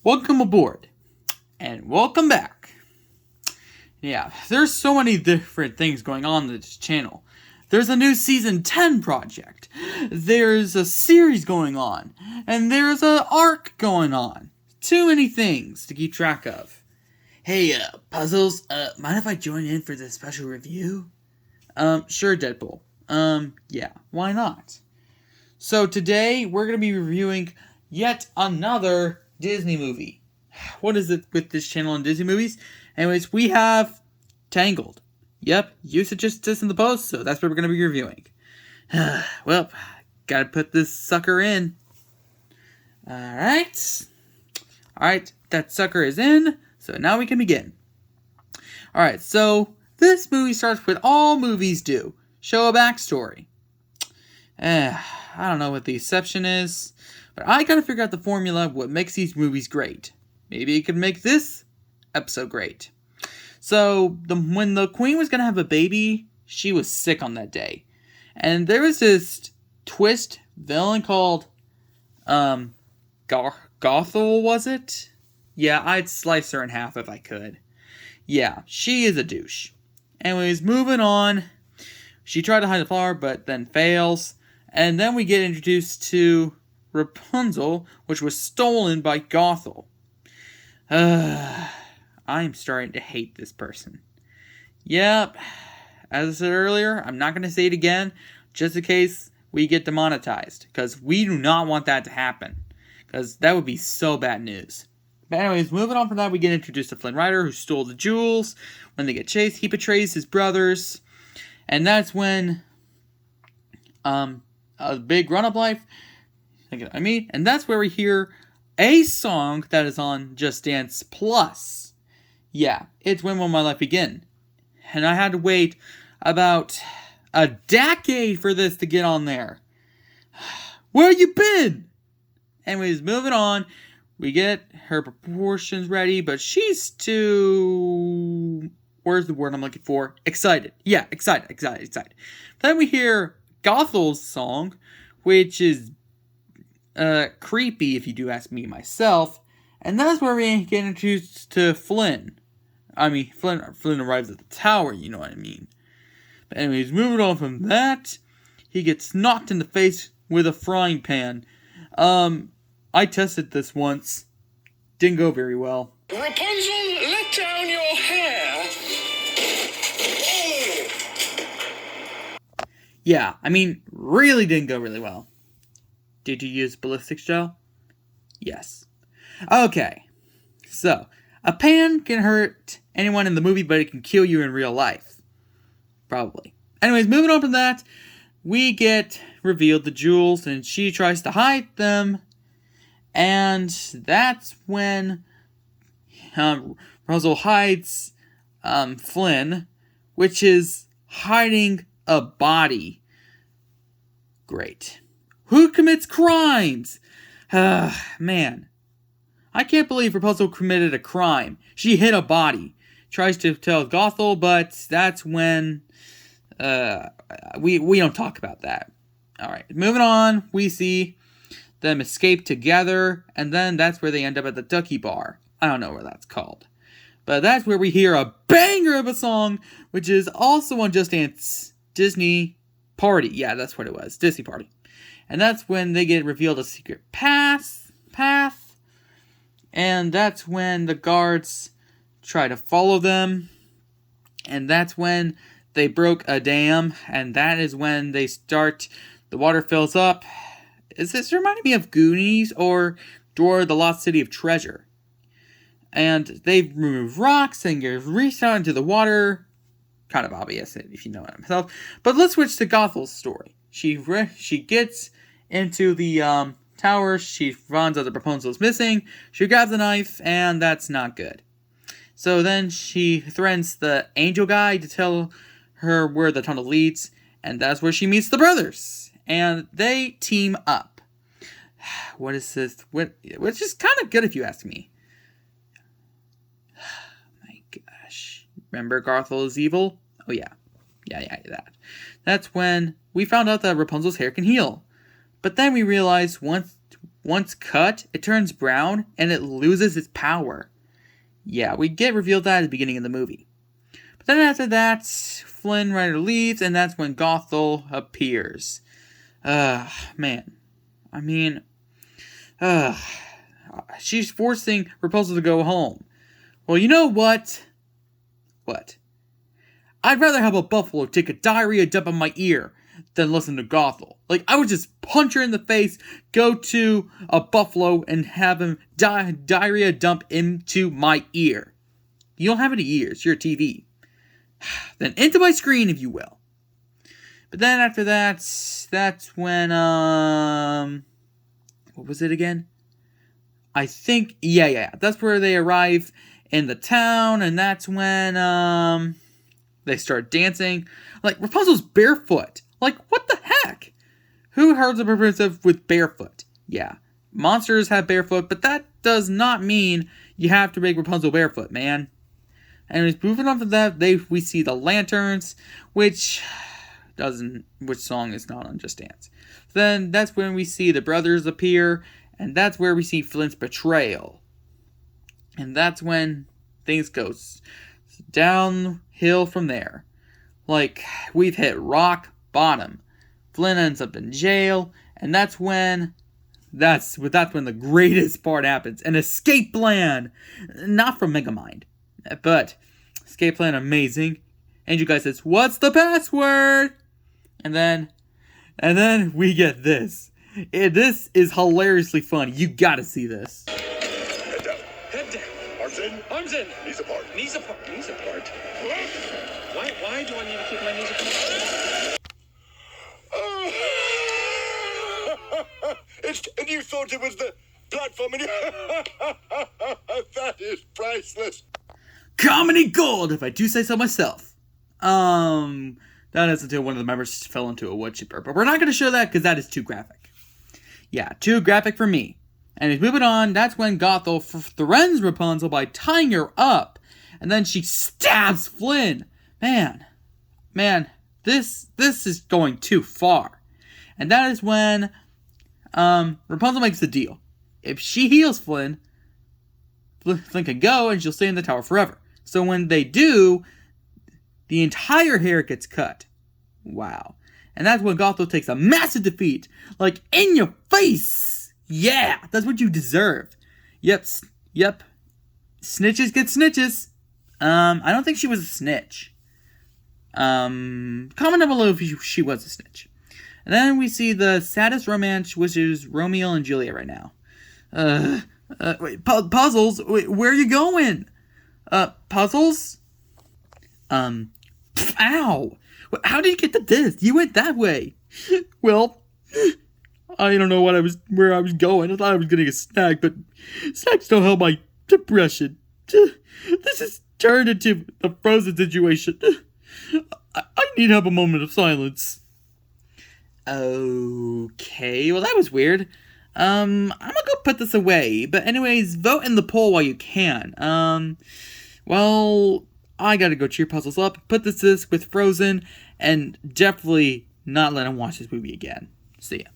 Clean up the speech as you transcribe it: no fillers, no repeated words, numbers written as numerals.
Welcome aboard, and welcome back. Yeah, there's so many different things going on this channel. There's a new Season 10 project, there's a series going on, and there's an arc going on. Too many things to keep track of. Hey, Puzzles, mind if I join in for this special review? Sure, Deadpool. Yeah, why not? So today, we're going to be reviewing yet another Disney movie. What is it with this channel and Disney movies? Anyways, we have Tangled. Yep, you suggested this in the post, so that's what we're going to be reviewing. Well, gotta put this sucker in. Alright, that sucker is in, so now we can begin. Alright, so this movie starts with all movies do. Show a backstory. I don't know what the exception is, but I gotta figure out the formula of what makes these movies great. Maybe it could make this episode great. So, when the queen was gonna have a baby, she was sick on that day. And there was this twist villain called, Gothel, was it? Yeah, I'd slice her in half if I could. Yeah, she is a douche. Anyways, moving on. She tried to hide the flower, but then fails. And then we get introduced to Rapunzel, which was stolen by Gothel. I'm starting to hate this person. Yep, as I said earlier, I'm not going to say it again, just in case we get demonetized, because we do not want that to happen, because that would be so bad news. But anyways, moving on from that, we get introduced to Flynn Rider, who stole the jewels. When they get chased, he betrays his brothers, and that's when, a big run-up life, and that's where we hear a song that is on Just Dance Plus. Yeah, it's When Will My Life Begin. And I had to wait about a decade for this to get on there. Where you been? Anyways, moving on. We get her proportions ready, but she's too... Where's the word I'm looking for? Excited. Yeah, excited. Then we hear Gothel's song, which is creepy if you do ask me myself. And that's where we get introduced to Flynn. Flynn arrives at the tower, you know what I mean. But anyways, moving on from that, he gets knocked in the face with a frying pan. I tested this once. Didn't go very well. Rapunzel, let down your hair. Yeah, really didn't go really well. Did you use ballistics gel? Yes. Okay, so, a pan can hurt anyone in the movie, but it can kill you in real life. Probably. Anyways, moving on from that, we get revealed the jewels, and she tries to hide them, and that's when Rapunzel hides Flynn, which is hiding a body. Great. Who commits crimes? Man. I can't believe Rapunzel committed a crime. She hid a body. Tries to tell Gothel, but that's when... we don't talk about that. Alright, moving on, we see them escape together, and then that's where they end up at the Ducky Bar. I don't know where that's called. But that's where we hear a banger of a song, which is also on Just Dance Disney Party. Yeah, that's what it was. Disney Party. And that's when they get revealed a secret path. And that's when the guards try to follow them. And that's when they broke a dam. And that is when they start, the water fills up. Is this reminding me of Goonies or Dora the Lost City of Treasure? And they remove rocks and get reached out into the water. Kind of obvious if you know it myself. But let's switch to Gothel's story. She gets into the tower. She finds out that Rapunzel is missing. She grabs a knife, and that's not good. So then she threatens the angel guy to tell her where the tunnel leads. And that's where she meets the brothers. And they team up. What is this? Which is kind of good if you ask me. My gosh. Remember Gothel is evil? Oh yeah. Yeah, that. That's when we found out that Rapunzel's hair can heal. But then we realized once once cut, it turns brown and it loses its power. Yeah, we get revealed that at the beginning of the movie. But then after that, Flynn Rider leaves, and that's when Gothel appears. Man. I mean, she's forcing Rapunzel to go home. Well, you know what? What? I'd rather have a buffalo take a diarrhea dump on my ear than listen to Gothel. Like, I would just punch her in the face, go to a buffalo, and have him diarrhea dump into my ear. You don't have any ears, you're a TV. Then into my screen, if you will. But then after that, that's when, what was it again? I think, yeah, that's where they arrive in the town, and that's when, they start dancing. Like, Rapunzel's barefoot. Like, what the heck? Who heard of a princess with barefoot? Yeah, monsters have barefoot, but that does not mean you have to make Rapunzel barefoot, man. And moving on from that, we see the lanterns, which song is not on Just Dance. Then that's when we see the brothers appear, and that's where we see Flint's betrayal. And that's when things go downhill from there. Like, we've hit rock bottom. Flynn ends up in jail, and that's when the greatest part happens. An escape plan! Not from Megamind, but escape plan amazing. Angel Guy says, "What's the password?" And then we get this. This is hilariously funny. You gotta see this. Head down. Head down. Arms in. Arms in. Knees apart. Knees apart. Knees apart. Why do I need to keep my knees apart? And you thought it was the platform, and that is priceless. Comedy gold, if I do say so myself. That is until one of the members fell into a wood chipper. But we're not going to show that because that is too graphic. Yeah, too graphic for me. And he's moving on. That's when Gothel threatens Rapunzel by tying her up. And then she stabs Flynn. Man, this is going too far. And that is when Rapunzel makes a deal. If she heals Flynn can go and she'll stay in the tower forever. So when they do, the entire hair gets cut. Wow. And that's when Gothel takes a massive defeat. Like, in your face! Yeah, that's what you deserve. Yep. Snitches get snitches. I don't think she was a snitch. Comment down below if she was a snitch. And then we see the saddest romance, which is Romeo and Juliet right now. Wait, puzzles? Wait, where are you going? Puzzles? Ow! How did you get to this? You went that way. Well, I don't know where I was going. I thought I was getting a snack, but snacks don't help my depression. This has turned into a Frozen situation. I need to have a moment of silence. Okay, well that was weird. I'm gonna go put this away. But anyways, vote in the poll while you can. Well, I gotta go cheer puzzles up, put this with Frozen, and definitely not let him watch this movie again. See ya.